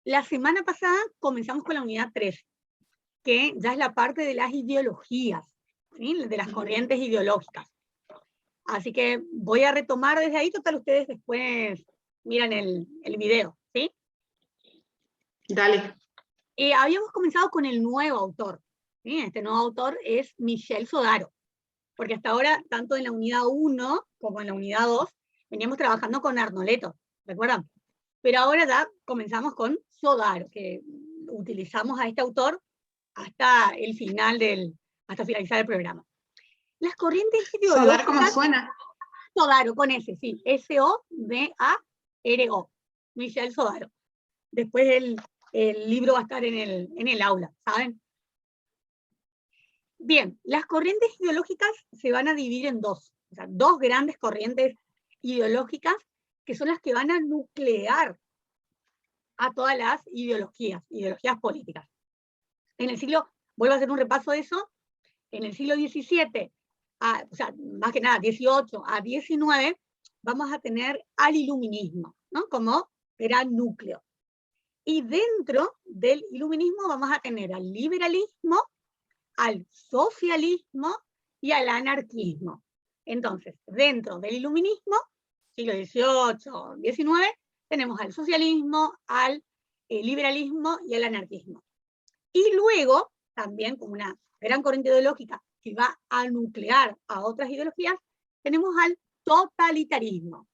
La semana pasada comenzamos con la unidad 3, que ya es la parte de las ideologías, ¿sí? De las corrientes ideológicas. Así que voy a retomar desde ahí, total ustedes después miran el video, ¿sí? Dale. Habíamos comenzado con el nuevo autor, ¿sí? Este nuevo autor es Michel Sodaro, porque hasta ahora, tanto en la unidad 1 como en la unidad 2, veníamos trabajando con Arnoletto, ¿recuerdan? Pero ahora ya comenzamos con Sodaro, que utilizamos a este autor hasta el final hasta finalizar el programa. Las corrientes ideológicas... ¿Sodaro cómo suena? Sodaro, con S, sí, S-O-D-A-R-O, Michel Sodaro. Después el libro va a estar en el aula, ¿saben? Bien, las corrientes ideológicas se van a dividir en dos, o sea, dos grandes corrientes ideológicas que son las que van a nuclear a todas las ideologías políticas. En el siglo, vuelvo a hacer un repaso de eso, en el siglo XVII, o sea, más que nada, 18 a 19, vamos a tener al iluminismo, ¿no? Como gran núcleo. Y dentro del iluminismo vamos a tener al liberalismo, al socialismo y al anarquismo. Entonces, dentro del iluminismo, siglo XVIII, XIX, tenemos al socialismo, al liberalismo y al anarquismo. Y luego, también como una gran corriente ideológica que va a nuclear a otras ideologías, tenemos al totalitarismo.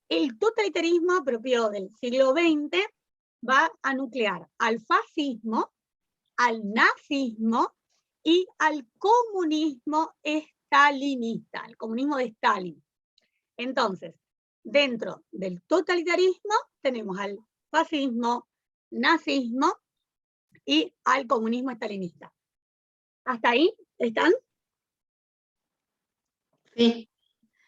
El totalitarismo propio del siglo XX va a nuclear al fascismo, al nazismo y al comunismo estalinista, el comunismo de Stalin. Entonces, dentro del totalitarismo tenemos al fascismo, nazismo y al comunismo estalinista. ¿Hasta ahí están? Sí.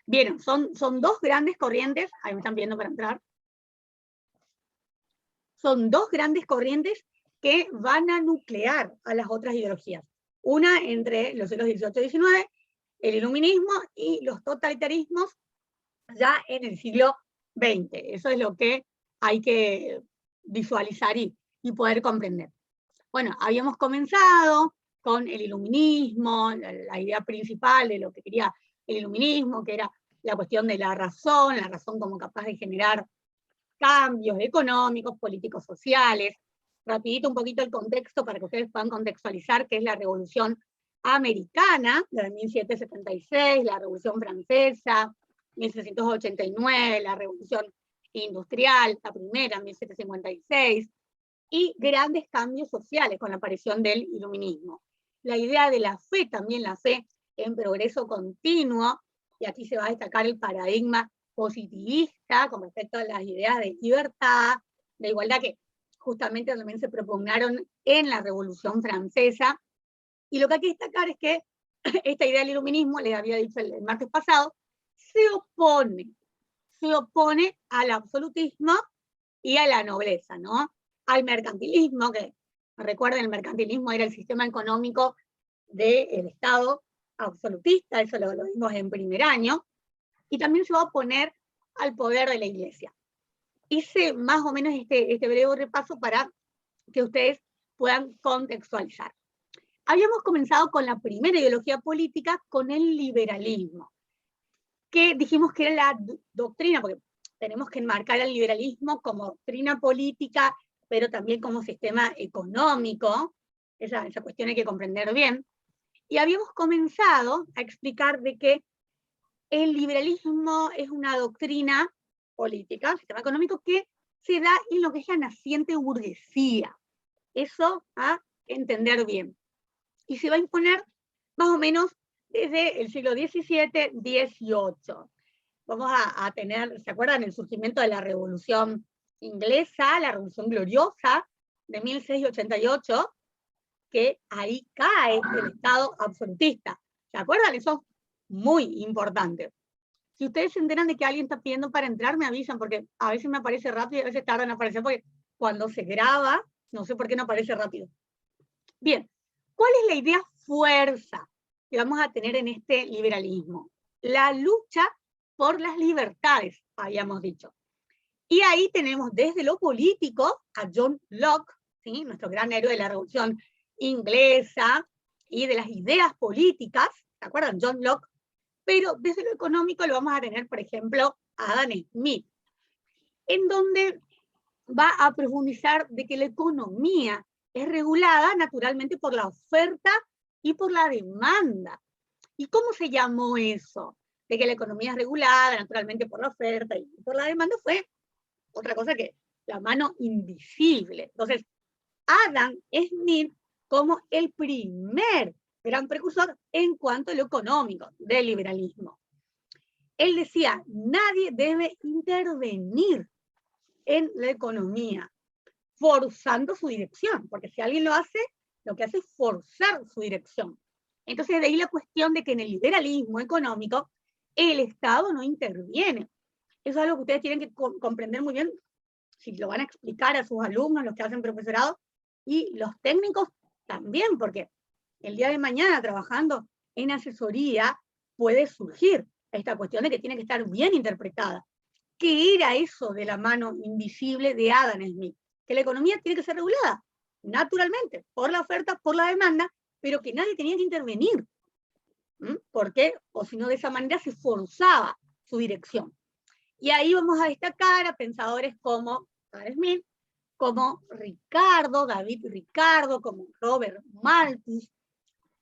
Vieron, son dos grandes corrientes, ahí me están viendo para entrar, son dos grandes corrientes que van a nuclear a las otras ideologías. Una entre los siglos XVIII y XIX, el iluminismo y los totalitarismos ya en el siglo XX. Eso es lo que hay que visualizar y poder comprender. Bueno, habíamos comenzado con el iluminismo, la idea principal de lo que quería el iluminismo, que era la cuestión de la razón como capaz de generar cambios económicos, políticos, sociales. Rapidito un poquito el contexto para que ustedes puedan contextualizar qué es la Revolución Americana de 1776, la Revolución Francesa, 1789, la Revolución Industrial, la primera, 1756, y grandes cambios sociales con la aparición del iluminismo. La idea de la fe, también la fe en progreso continuo, y aquí se va a destacar el paradigma positivista con respecto a las ideas de libertad, de igualdad, que justamente también se propugnaron en la Revolución Francesa. Y lo que hay que destacar es que esta idea del iluminismo, les había dicho el martes pasado, se opone al absolutismo y a la nobleza, ¿no? Al mercantilismo, que recuerden, el mercantilismo era el sistema económico del Estado absolutista, eso lo vimos en primer año, y también se va a oponer al poder de la Iglesia. Hice más o menos este breve repaso para que ustedes puedan contextualizar. Habíamos comenzado con la primera ideología política, con el liberalismo, que dijimos que era la doctrina, porque tenemos que enmarcar al liberalismo como doctrina política, pero también como sistema económico. Esa cuestión hay que comprender bien. Y habíamos comenzado a explicar de que el liberalismo es una doctrina política, sistema económico, que se da en lo que es la naciente burguesía. Eso a entender bien. Y se va a imponer más o menos desde el siglo XVII, XVIII. Vamos a tener, ¿se acuerdan? El surgimiento de la Revolución Inglesa, la Revolución Gloriosa de 1688, que ahí cae el Estado absolutista. ¿Se acuerdan? Eso es muy importante. Si ustedes se enteran de que alguien está pidiendo para entrar, me avisan, porque a veces me aparece rápido y a veces tarda en aparecer, porque cuando se graba, no sé por qué no aparece rápido. Bien, ¿cuál es la idea fuerza que vamos a tener en este liberalismo? La lucha por las libertades, habíamos dicho. Y ahí tenemos desde lo político a John Locke, ¿sí? Nuestro gran héroe de la Revolución Inglesa y de las ideas políticas, ¿se acuerdan? John Locke. Pero desde lo económico lo vamos a tener, por ejemplo, a Adam Smith, en donde va a profundizar de que la economía es regulada naturalmente por la oferta y por la demanda. ¿Y cómo se llamó eso? De que la economía es regulada naturalmente por la oferta y por la demanda, fue otra cosa que la mano invisible. Entonces, Adam Smith como el primer gran precursor en cuanto a lo económico del liberalismo. Él decía, nadie debe intervenir en la economía, forzando su dirección, porque si alguien lo hace, lo que hace es forzar su dirección. Entonces, de ahí la cuestión de que en el liberalismo económico, el Estado no interviene. Eso es algo que ustedes tienen que comprender muy bien si lo van a explicar a sus alumnos, los que hacen profesorado, y los técnicos también, porque el día de mañana trabajando en asesoría puede surgir esta cuestión de que tiene que estar bien interpretada. ¿Qué era eso de la mano invisible de Adam Smith? Que la economía tiene que ser regulada, naturalmente, por la oferta, por la demanda, pero que nadie tenía que intervenir. ¿Por qué? O si no, de esa manera se forzaba su dirección. Y ahí vamos a destacar a pensadores como Adam Smith, como Ricardo, David Ricardo, como Robert Malthus,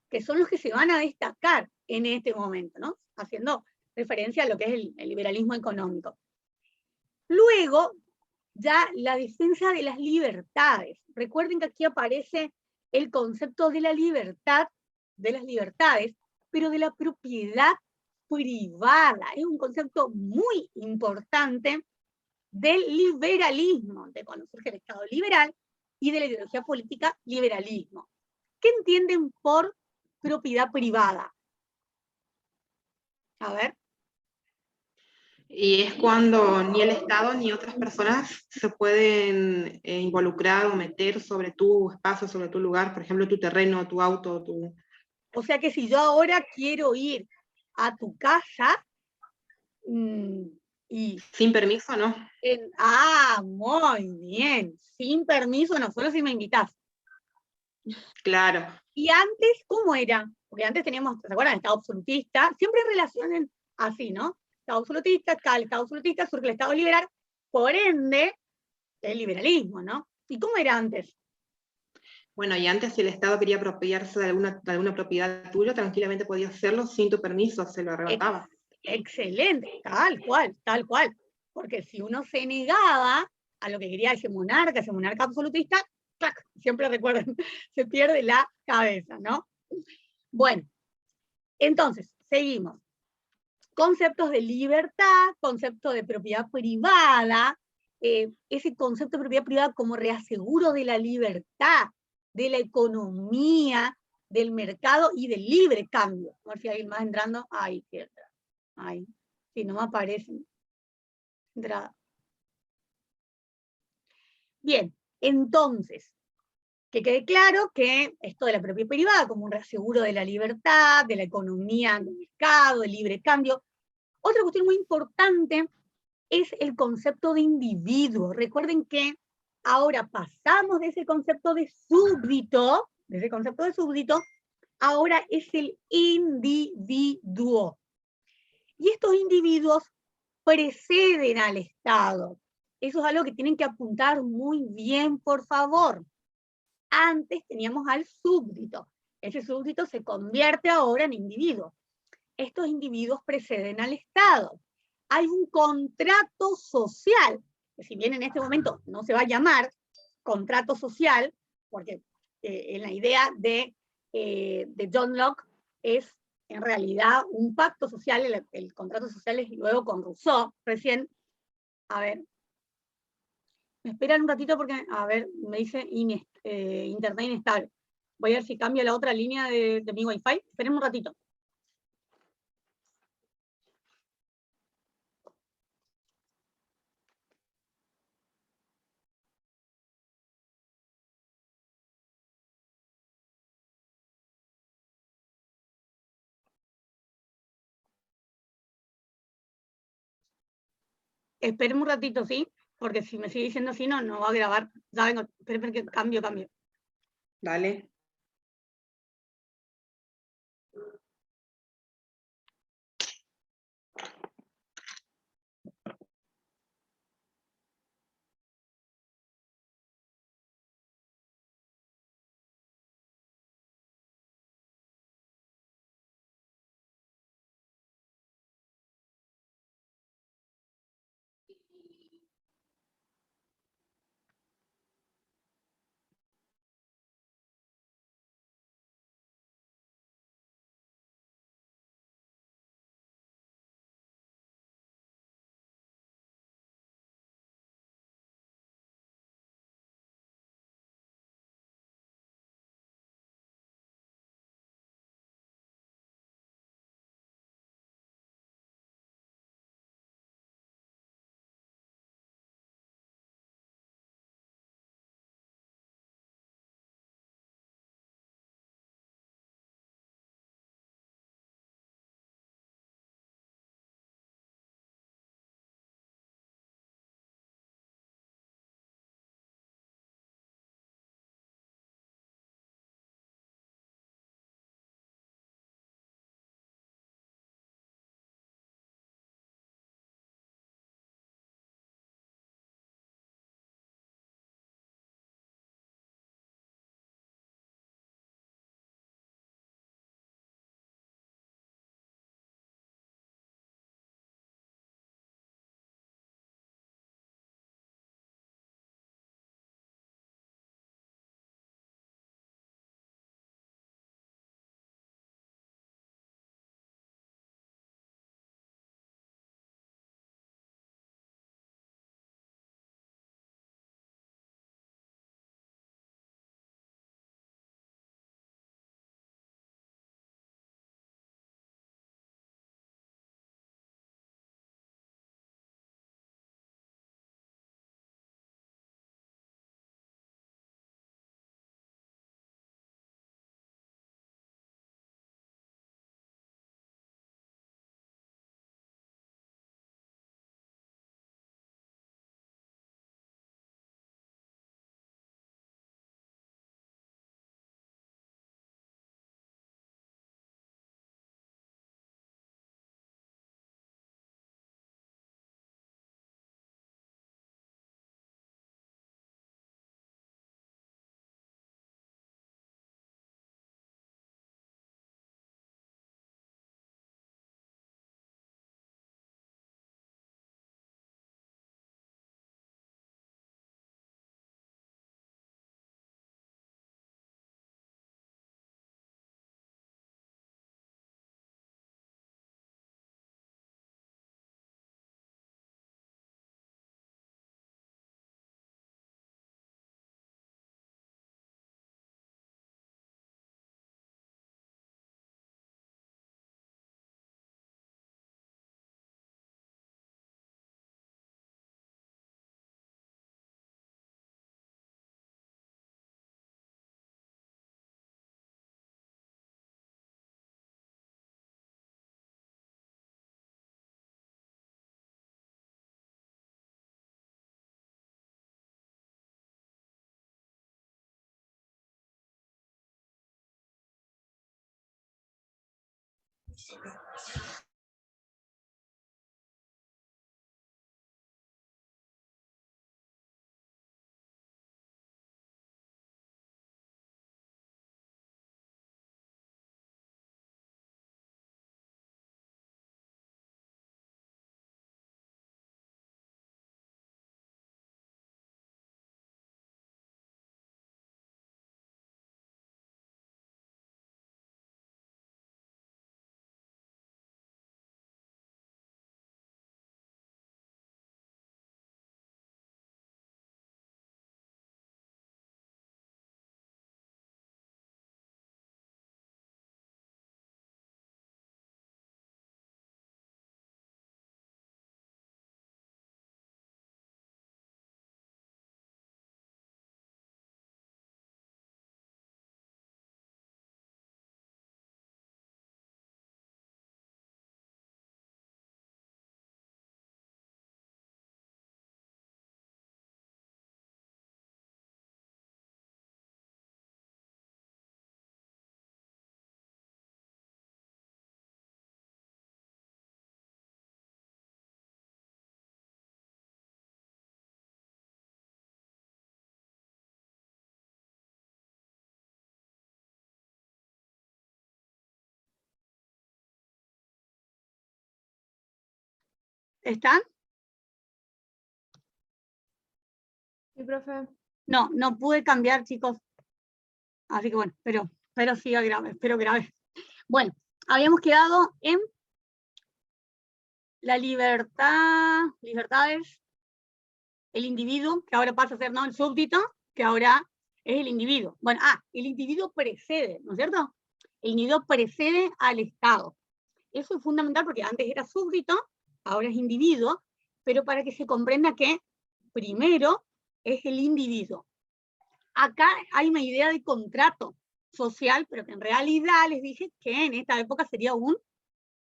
que son los que se van a destacar en este momento, ¿no? Haciendo referencia a lo que es el liberalismo económico. Luego, ya la defensa de las libertades. Recuerden que aquí aparece el concepto de la libertad, de las libertades, pero de la propiedad privada. Es un concepto muy importante del liberalismo, de cuando surge el Estado liberal, y de la ideología política liberalismo. ¿Qué entienden por propiedad privada? A ver. Y es cuando ni el Estado ni otras personas se pueden involucrar o meter sobre tu espacio, sobre tu lugar, por ejemplo, tu terreno, tu auto, tu... O sea que si yo ahora quiero ir a tu casa, y Sin permiso, ¿no? muy bien, sin permiso, no solo si me invitas. Claro. Y antes, ¿cómo era? Porque antes teníamos, ¿se acuerdan? El Estado absolutista, siempre relacionen así, ¿no? Estado absolutista, acá el Estado absolutista, surge el Estado liberal, por ende, el liberalismo, ¿no? ¿Y cómo era antes? Bueno, y antes si el Estado quería apropiarse de alguna propiedad tuya, tranquilamente podía hacerlo sin tu permiso, se lo arrebataba. Excelente, tal cual, tal cual. Porque si uno se negaba a lo que quería ese monarca absolutista, ¡clac! Siempre recuerden, se pierde la cabeza, ¿no? Bueno, entonces, seguimos. Conceptos de libertad, concepto de propiedad privada, ese concepto de propiedad privada como reaseguro de la libertad, de la economía, del mercado y del libre cambio. A ver si hay alguien más entrando. Ahí, cierto. Ahí, si no me aparecen. Entrada. Bien, entonces, que quede claro que esto de la propiedad privada como un reaseguro de la libertad, de la economía del mercado, del libre cambio. Otra cuestión muy importante es el concepto de individuo. Recuerden que ahora pasamos de ese concepto de súbdito, ahora es el individuo. Y estos individuos preceden al Estado. Eso es algo que tienen que apuntar muy bien, por favor. Antes teníamos al súbdito. Ese súbdito se convierte ahora en individuo. Estos individuos preceden al Estado. Hay un contrato social, que si bien en este momento no se va a llamar contrato social, porque en la idea de John Locke es en realidad un pacto social, el contrato social es luego con Rousseau, recién, a ver, me esperan un ratito porque, a ver, me dice internet inestable. Voy a ver si cambio la otra línea de mi Wi-Fi. Esperen un ratito. Esperen un ratito, ¿sí? porque si me sigue diciendo así, no va a grabar. Ya vengo, espera que cambio. Dale. ¿Están? Sí, profe. No, no pude cambiar, chicos. Así que bueno, pero siga grave, espero grave. Bueno, habíamos quedado en la libertades, el individuo, que ahora pasa a ser, ¿no?, el súbdito, que ahora es el individuo. Bueno, el individuo precede, ¿no es cierto? El individuo precede al Estado. Eso es fundamental porque antes era súbdito, ahora es individuo, pero para que se comprenda que primero es el individuo. Acá hay una idea de contrato social, pero que en realidad les dije que en esta época sería un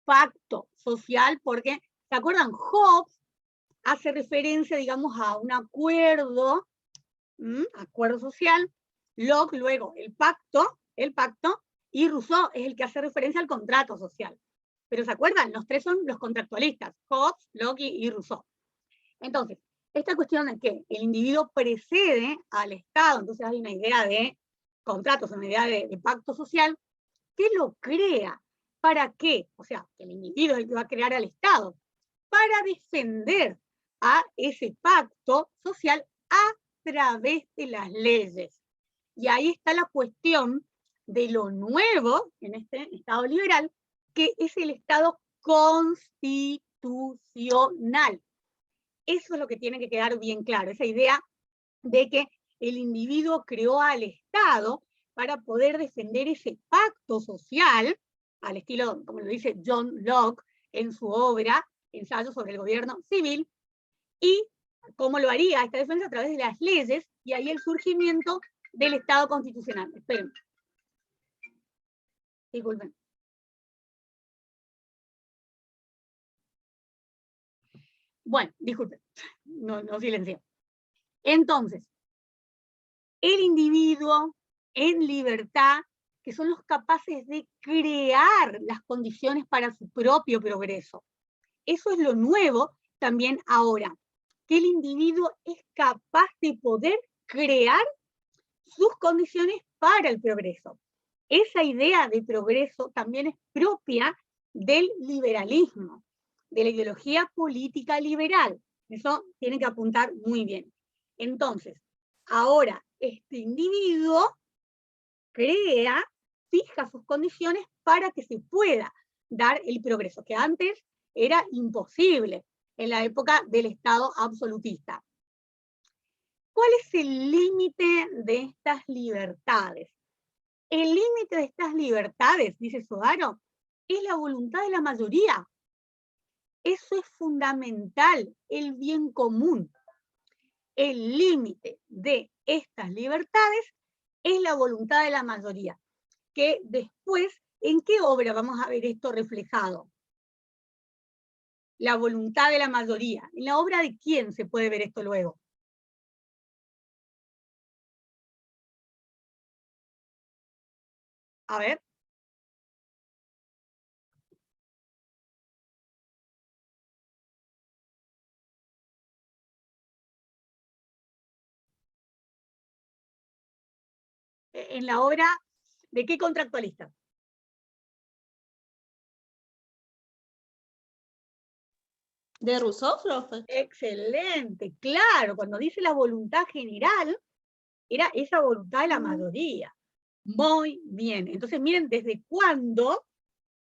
pacto social, porque, ¿se acuerdan? Hobbes hace referencia, digamos, a un acuerdo, acuerdo social. Locke, luego, el pacto, y Rousseau es el que hace referencia al contrato social. Pero ¿se acuerdan? Los tres son los contractualistas, Hobbes, Locke y Rousseau. Entonces, esta cuestión de que el individuo precede al Estado, entonces hay una idea de contratos, una idea de pacto social, que lo crea. ¿Para qué? O sea, que el individuo es el que va a crear al Estado, para defender a ese pacto social a través de las leyes. Y ahí está la cuestión de lo nuevo en este Estado liberal, que es el Estado constitucional. Eso es lo que tiene que quedar bien claro, esa idea de que el individuo creó al Estado para poder defender ese pacto social, al estilo, como lo dice John Locke en su obra, Ensayo sobre el Gobierno Civil, y cómo lo haría esta defensa a través de las leyes, y ahí el surgimiento del Estado constitucional. Esperen. Disculpen. Bueno, disculpen, no silencio. Entonces, el individuo en libertad, que son los capaces de crear las condiciones para su propio progreso. Eso es lo nuevo también ahora, que el individuo es capaz de poder crear sus condiciones para el progreso. Esa idea de progreso también es propia del liberalismo, de la ideología política liberal. Eso tiene que apuntar muy bien. Entonces, ahora este individuo crea, fija sus condiciones para que se pueda dar el progreso, que antes era imposible en la época del Estado absolutista. ¿Cuál es el límite de estas libertades? El límite de estas libertades, dice Sodaro, es la voluntad de la mayoría. Eso es fundamental, el bien común. El límite de estas libertades es la voluntad de la mayoría. Que después, ¿en qué obra vamos a ver esto reflejado? La voluntad de la mayoría. ¿En la obra de quién se puede ver esto luego? A ver. En la obra, ¿de qué contractualista? ¿De Rousseau, profe? Excelente, claro, cuando dice la voluntad general, era esa voluntad de la mayoría. Muy bien, entonces miren desde cuándo,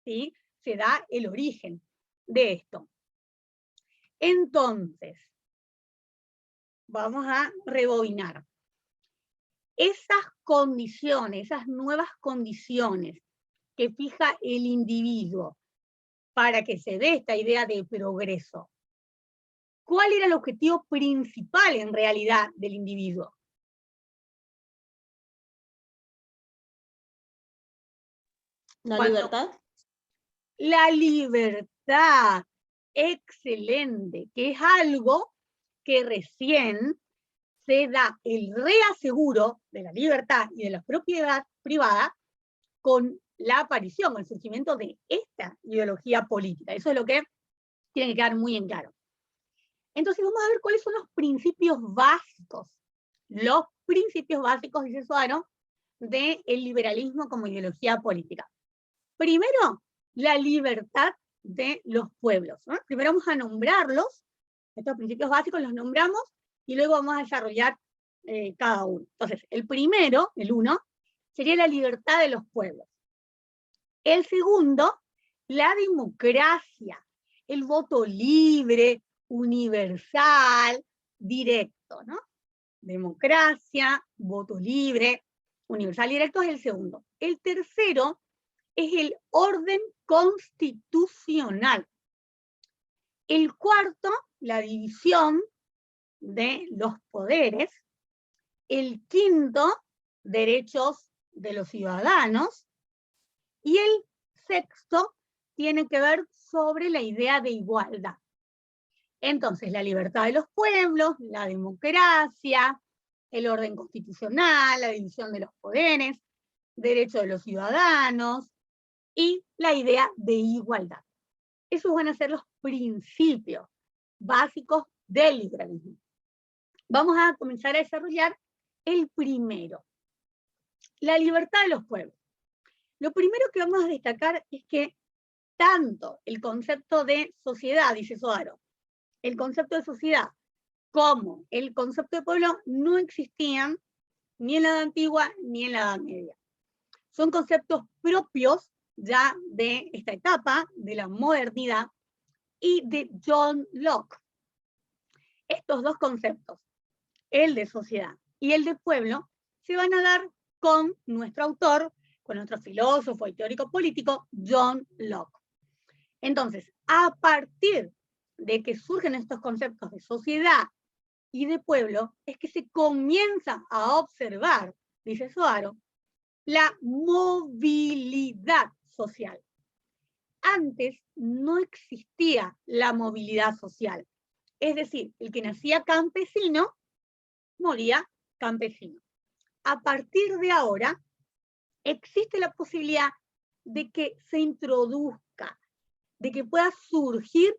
¿sí?, se da el origen de esto. Entonces, vamos a rebobinar. Esas condiciones, esas nuevas condiciones que fija el individuo para que se dé esta idea de progreso, ¿cuál era el objetivo principal en realidad del individuo? ¿La libertad? La libertad, excelente, que es algo que recién se da el reaseguro de la libertad y de la propiedad privada con la aparición, el surgimiento de esta ideología política. Eso es lo que tiene que quedar muy en claro. Entonces vamos a ver cuáles son los principios básicos. Los principios básicos, dice Sodaro, del liberalismo como ideología política. Primero, la libertad de los pueblos, ¿no? Primero vamos a nombrarlos, estos principios básicos los nombramos, y luego vamos a desarrollar cada uno. Entonces, el primero, el 1, sería la libertad de los pueblos. El segundo, la democracia, el voto libre, universal, directo, ¿no? Democracia, voto libre, universal y directo es el segundo. El tercero es el orden constitucional. El cuarto, la división de los poderes. El quinto, derechos de los ciudadanos. Y el sexto tiene que ver sobre la idea de igualdad. Entonces, la libertad de los pueblos, la democracia, el orden constitucional, la división de los poderes, derechos de los ciudadanos y la idea de igualdad. Esos van a ser los principios básicos del liberalismo. Vamos a comenzar a desarrollar el primero, la libertad de los pueblos. Lo primero que vamos a destacar es que tanto el concepto de sociedad, dice Sodaro, el concepto de sociedad como el concepto de pueblo no existían ni en la Edad Antigua ni en la Edad Media. Son conceptos propios ya de esta etapa, de la modernidad, y de John Locke. Estos dos conceptos, el de sociedad y el de pueblo, se van a dar con nuestro autor, con nuestro filósofo y teórico político, John Locke. Entonces, a partir de que surgen estos conceptos de sociedad y de pueblo, es que se comienza a observar, dice Sodaro, la movilidad social. Antes no existía la movilidad social. Es decir, el que nacía campesino, moría campesino. A partir de ahora, existe la posibilidad de que se introduzca, de que pueda surgir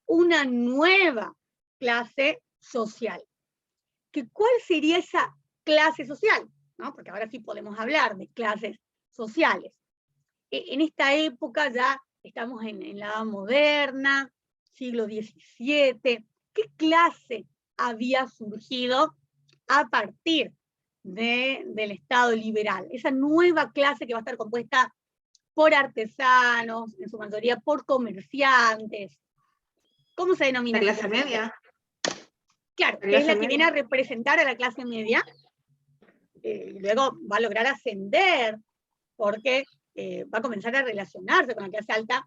una nueva clase social. ¿Cuál sería esa clase social? ¿No? Porque ahora sí podemos hablar de clases sociales. En esta época ya estamos en la edad moderna, siglo XVII. ¿Qué clase había surgido a partir del Estado liberal? Esa nueva clase que va a estar compuesta por artesanos, en su mayoría por comerciantes. ¿Cómo se denomina? La clase media. Claro, que es la que viene a representar a la clase media, y luego va a lograr ascender, porque va a comenzar a relacionarse con la clase alta,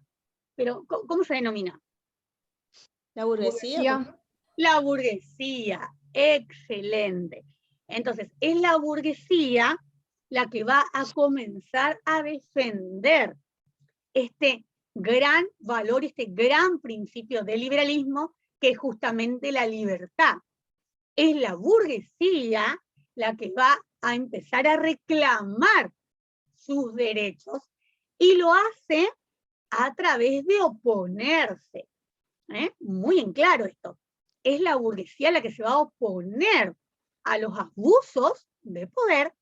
pero ¿cómo se denomina? La burguesía. La burguesía, excelente. Entonces, es la burguesía la que va a comenzar a defender este gran valor, este gran principio del liberalismo, que es justamente la libertad. Es la burguesía la que va a empezar a reclamar sus derechos, y lo hace a través de oponerse. Muy en claro esto. Es la burguesía la que se va a oponer a los abusos de poder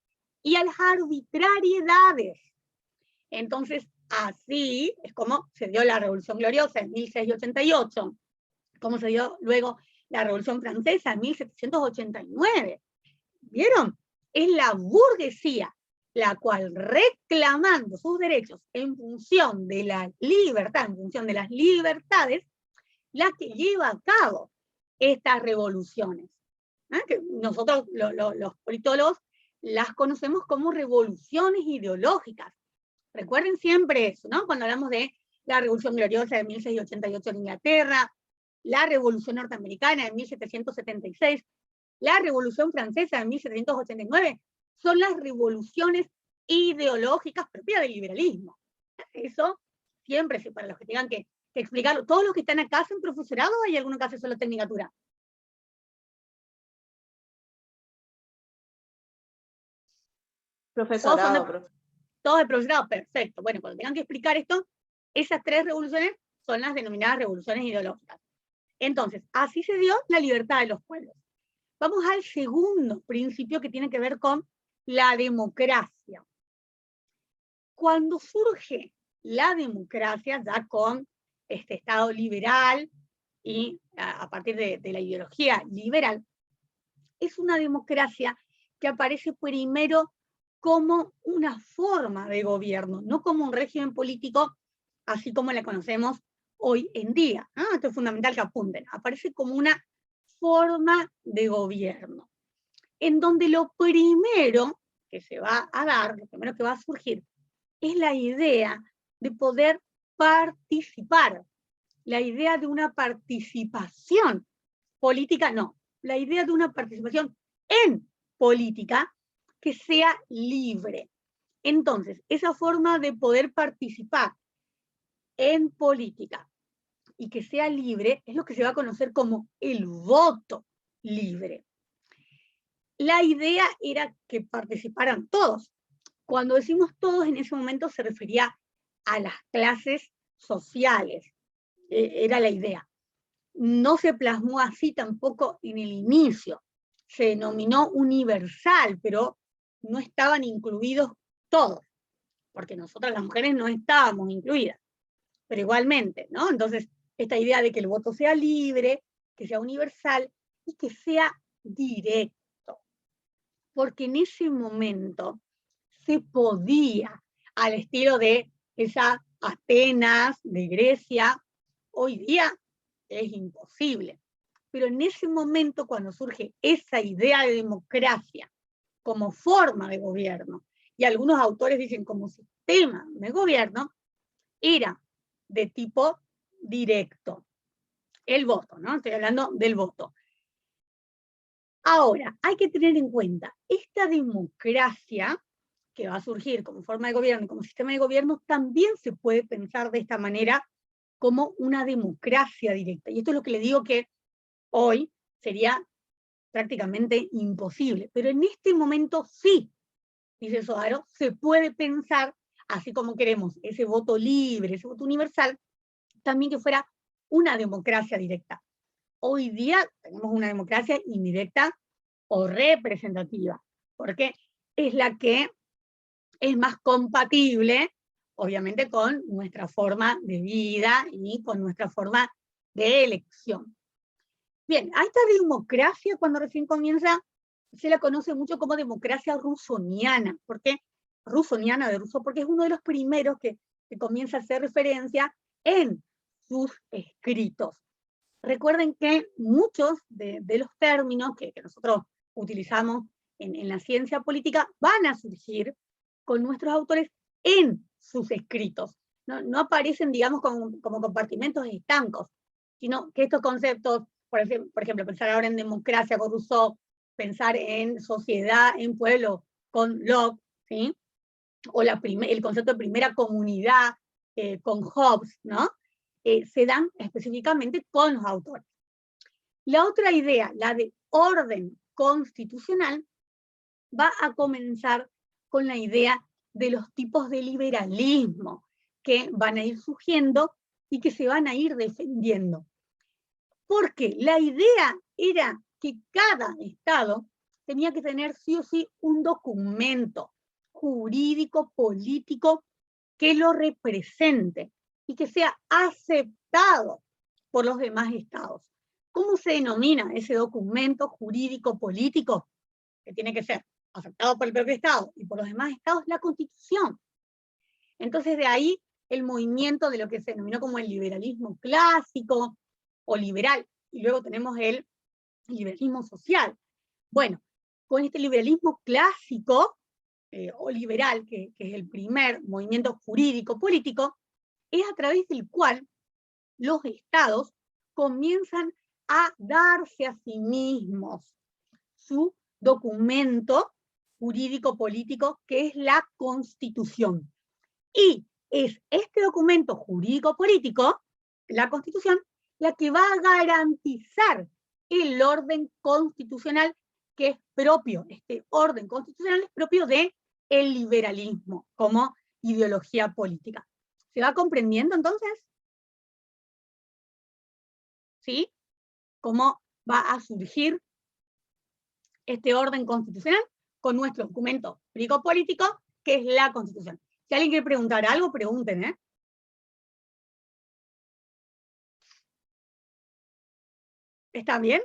y a las arbitrariedades. Entonces, así es como se dio la Revolución Gloriosa en 1688, como se dio luego la Revolución Francesa en 1789. ¿Vieron? Es la burguesía la cual, reclamando sus derechos en función de la libertad, en función de las libertades, la que lleva a cabo estas revoluciones. Que nosotros, los politólogos, las conocemos como revoluciones ideológicas. Recuerden siempre eso, ¿no? Cuando hablamos de la Revolución Gloriosa de 1688 en Inglaterra, la Revolución Norteamericana de 1776, la Revolución Francesa de 1789, son las revoluciones ideológicas propias del liberalismo. Eso siempre, para los que tengan que explicarlo, todos los que están acá hacen profesorado, ¿o hay alguno que hace solo tecnicatura? Profesorado. Todos de profesorado, perfecto. Bueno, cuando tengan que explicar esto, esas tres revoluciones son las denominadas revoluciones ideológicas. Entonces, así se dio la libertad de los pueblos. Vamos al segundo principio, que tiene que ver con la democracia. Cuando surge la democracia, ya con este Estado liberal y a partir de la ideología liberal, es una democracia que aparece primero como una forma de gobierno, no como un régimen político así como la conocemos hoy en día, ¿no? Esto es fundamental que apunten, aparece como una forma de gobierno, en donde lo primero que se va a dar, lo primero que va a surgir, es la idea de poder participar, la idea de una participación política, no, la idea de una participación en política que sea libre. Entonces, esa forma de poder participar en política y que sea libre es lo que se va a conocer como el voto libre. La idea era que participaran todos. Cuando decimos todos, en ese momento se refería a las clases sociales. Era la idea. No se plasmó así tampoco en el inicio. Se denominó universal, pero no estaban incluidos todos, porque nosotras las mujeres no estábamos incluidas, pero igualmente, ¿no? Entonces, esta idea de que el voto sea libre, que sea universal y que sea directo, porque en ese momento se podía, al estilo de esa Atenas, de Grecia, hoy día es imposible. Pero en ese momento, cuando surge esa idea de democracia como forma de gobierno, y algunos autores dicen como sistema de gobierno, era de tipo directo. El voto, ¿no? Estoy hablando del voto. Ahora, hay que tener en cuenta, esta democracia que va a surgir como forma de gobierno y como sistema de gobierno, también se puede pensar de esta manera como una democracia directa. Y esto es lo que le digo que hoy sería prácticamente imposible. Pero en este momento sí, dice Sodaro, se puede pensar, así como queremos ese voto libre, ese voto universal, también que fuera una democracia directa. Hoy día tenemos una democracia indirecta o representativa, porque es la que es más compatible, obviamente, con nuestra forma de vida y con nuestra forma de elección. Bien, a esta democracia, cuando recién comienza, se la conoce mucho como democracia rusoniana. ¿Por qué? Rusoniana de Rousseau, porque es uno de los primeros que comienza a hacer referencia en sus escritos. Recuerden que muchos de los términos que nosotros utilizamos en la ciencia política van a surgir con nuestros autores en sus escritos. No aparecen, digamos, como compartimentos estancos, sino que estos conceptos, por ejemplo, pensar ahora en democracia con Rousseau, pensar en sociedad, en pueblo con Locke, ¿sí? O el concepto de primera comunidad con Hobbes, ¿no? Se dan específicamente con los autores. La otra idea, la de orden constitucional, va a comenzar con la idea de los tipos de liberalismo que van a ir surgiendo y que se van a ir defendiendo. Porque la idea era que cada Estado tenía que tener sí o sí un documento jurídico, político, que lo represente y que sea aceptado por los demás Estados. ¿Cómo se denomina ese documento jurídico, político? Que tiene que ser aceptado por el propio Estado y por los demás Estados, la Constitución. Entonces de ahí el movimiento de lo que se denominó como el liberalismo clásico o liberal, y luego tenemos el liberalismo social. Bueno, con este liberalismo clásico o liberal, que es el primer movimiento jurídico político, es a través del cual los estados comienzan a darse a sí mismos su documento jurídico político, que es la Constitución. Y es este documento jurídico político, la Constitución, la que va a garantizar el orden constitucional que es propio, este orden constitucional es propio del liberalismo como ideología política. ¿Se va comprendiendo entonces? ¿Sí? ¿Cómo va a surgir este orden constitucional con nuestro documento jurídico-político, que es la Constitución? Si alguien quiere preguntar algo, pregunten, ¿eh? ¿Está bien?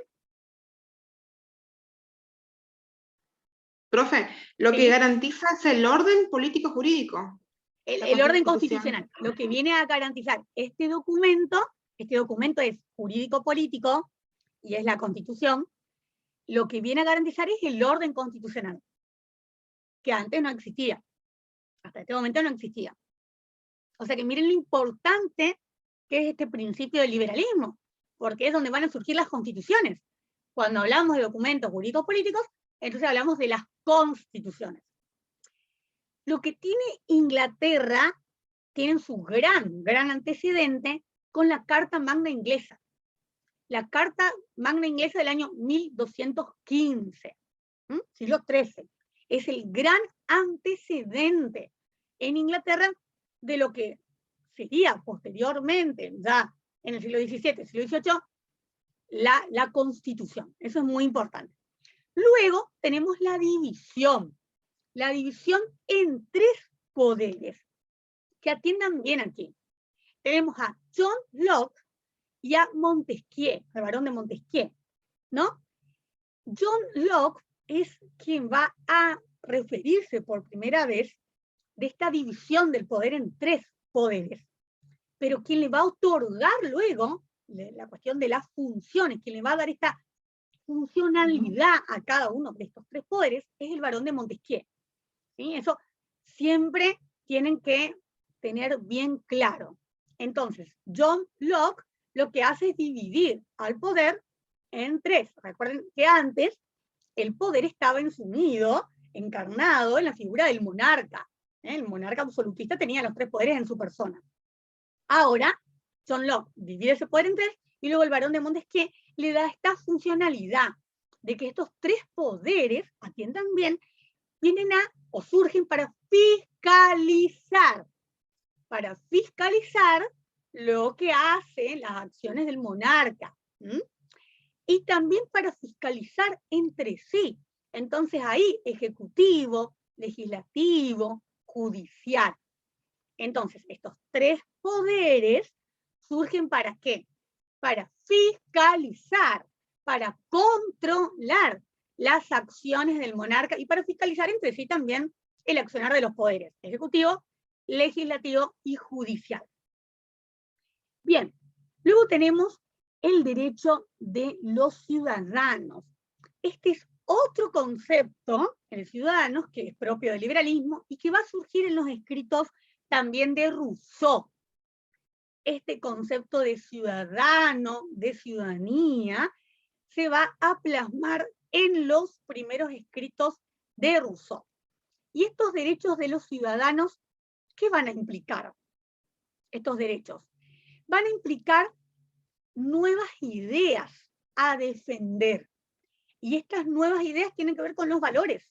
Profe, lo Sí. que garantiza es el orden político-jurídico. El orden constitucional. Lo que viene a garantizar este documento es jurídico-político, y es la Constitución, lo que viene a garantizar es el orden constitucional, que antes no existía. Hasta este momento no existía. O sea que miren lo importante que es este principio del liberalismo, porque es donde van a surgir las constituciones. Cuando hablamos de documentos jurídicos políticos, entonces hablamos de las constituciones. Lo que tiene Inglaterra, tiene su gran antecedente con la Carta Magna Inglesa. La Carta Magna Inglesa del año 1215, siglo XIII. Es el gran antecedente en Inglaterra de lo que sería posteriormente, ya en el siglo XVII, siglo XVIII, la Constitución. Eso es muy importante. Luego tenemos la división en 3 poderes, que atiendan bien aquí. Tenemos a John Locke y a Montesquieu, el barón de Montesquieu, ¿no? John Locke es quien va a referirse por primera vez de esta división del poder en 3 poderes, pero quien le va a otorgar luego la cuestión de las funciones, quien le va a dar esta funcionalidad a cada uno de estos 3 poderes, es el barón de Montesquieu. ¿Sí? Eso siempre tienen que tener bien claro. Entonces, John Locke lo que hace es dividir al poder en 3. Recuerden que antes el poder estaba ensumido, encarnado en la figura del monarca. El monarca absolutista tenía los 3 poderes en su persona. Ahora, John Locke divide ese poder en 3, y luego el barón de Montesquieu le da esta funcionalidad de que estos 3 poderes, atiendan bien, vienen o surgen para fiscalizar lo que hacen las acciones del monarca, y también para fiscalizar entre sí. Entonces ahí, ejecutivo, legislativo, judicial. Entonces, estos 3 poderes surgen ¿para qué? Para fiscalizar, para controlar las acciones del monarca y para fiscalizar entre sí también el accionar de los poderes ejecutivo, legislativo y judicial. Bien, luego tenemos el derecho de los ciudadanos. Este es otro concepto en los ciudadanos que es propio del liberalismo y que va a surgir en los escritos también de Rousseau. Este concepto de ciudadano, de ciudadanía, se va a plasmar en los primeros escritos de Rousseau. Y estos derechos de los ciudadanos, ¿qué van a implicar? Estos derechos van a implicar nuevas ideas a defender. Y estas nuevas ideas tienen que ver con los valores.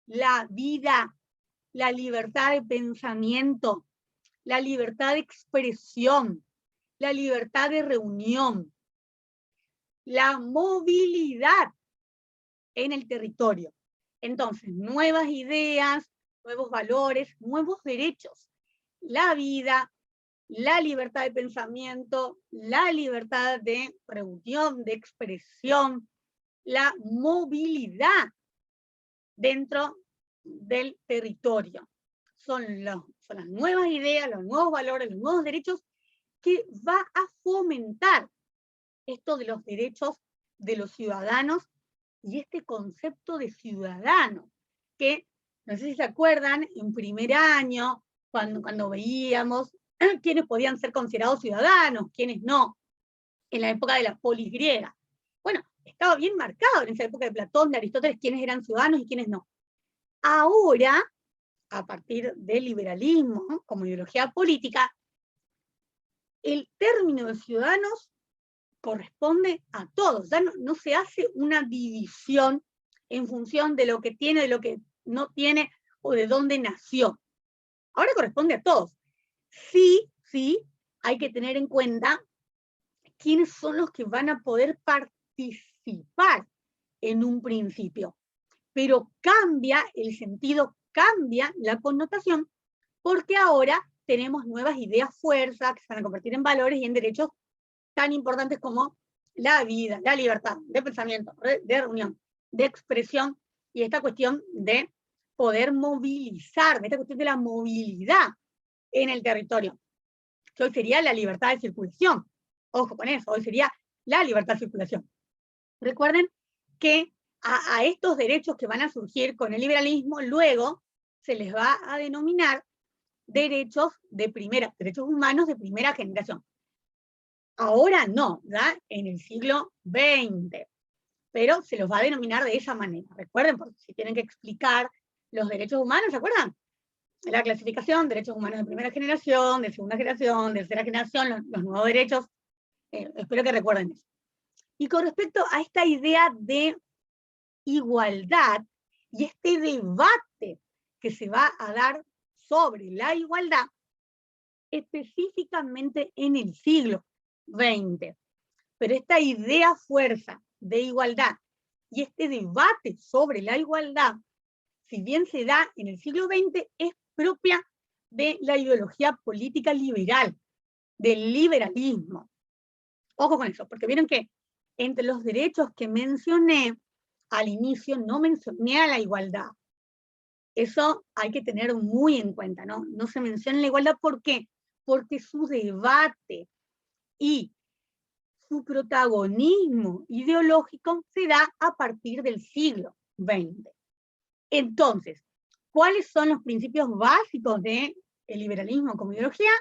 La vida, la libertad de pensamiento, la libertad de expresión, la libertad de reunión, la movilidad en el territorio. Entonces, nuevas ideas, nuevos valores, nuevos derechos. La vida, la libertad de pensamiento, la libertad de reunión, de expresión, la movilidad dentro del territorio. Son las nuevas ideas, los nuevos valores, los nuevos derechos que va a fomentar esto de los derechos de los ciudadanos y este concepto de ciudadano, que no sé si se acuerdan, en primer año, cuando veíamos quiénes podían ser considerados ciudadanos, quiénes no, en la época de la polis griega. Bueno, estaba bien marcado en esa época de Platón, de Aristóteles, quiénes eran ciudadanos y quiénes no. Ahora, a partir del liberalismo, ¿no?, como ideología política, el término de ciudadanos corresponde a todos. Ya no se hace una división en función de lo que tiene, de lo que no tiene, o de dónde nació. Ahora corresponde a todos. Sí, hay que tener en cuenta quiénes son los que van a poder participar en un principio. Pero cambia el sentido, cambia la connotación, porque ahora tenemos nuevas ideas fuerzas que se van a convertir en valores y en derechos tan importantes como la vida, la libertad de pensamiento, de reunión, de expresión, y esta cuestión de poder movilizar, de esta cuestión de la movilidad en el territorio, que hoy sería la libertad de circulación. Ojo con eso, hoy sería la libertad de circulación. Recuerden que a estos derechos que van a surgir con el liberalismo, luego se les va a denominar derechos humanos de primera generación. Ahora no, ¿verdad? En el siglo XX, pero se los va a denominar de esa manera. Recuerden, porque si tienen que explicar los derechos humanos, ¿se acuerdan? La clasificación, derechos humanos de primera generación, de segunda generación, de tercera generación, los nuevos derechos, espero que recuerden eso. Y con respecto a esta idea de igualdad y este debate que se va a dar sobre la igualdad, específicamente en el siglo XX. Pero esta idea fuerza de igualdad y este debate sobre la igualdad, si bien se da en el siglo XX, es propia de la ideología política liberal, del liberalismo. Ojo con eso, porque vieron que entre los derechos que mencioné al inicio no mencioné a la igualdad. Eso hay que tener muy en cuenta, ¿no? No se menciona la igualdad, ¿por qué? Porque su debate y su protagonismo ideológico se da a partir del siglo XX. Entonces, ¿cuáles son los principios básicos del liberalismo como ideología?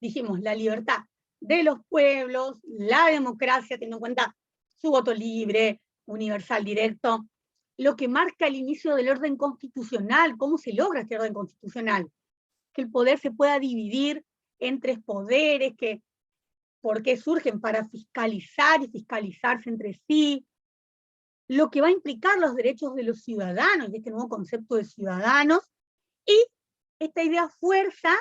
Dijimos, la libertad de los pueblos, la democracia, teniendo en cuenta su voto libre, universal, directo, lo que marca el inicio del orden constitucional, cómo se logra este orden constitucional, que el poder se pueda dividir en tres poderes, por qué surgen para fiscalizar y fiscalizarse entre sí, lo que va a implicar los derechos de los ciudadanos, y este nuevo concepto de ciudadanos, y esta idea fuerza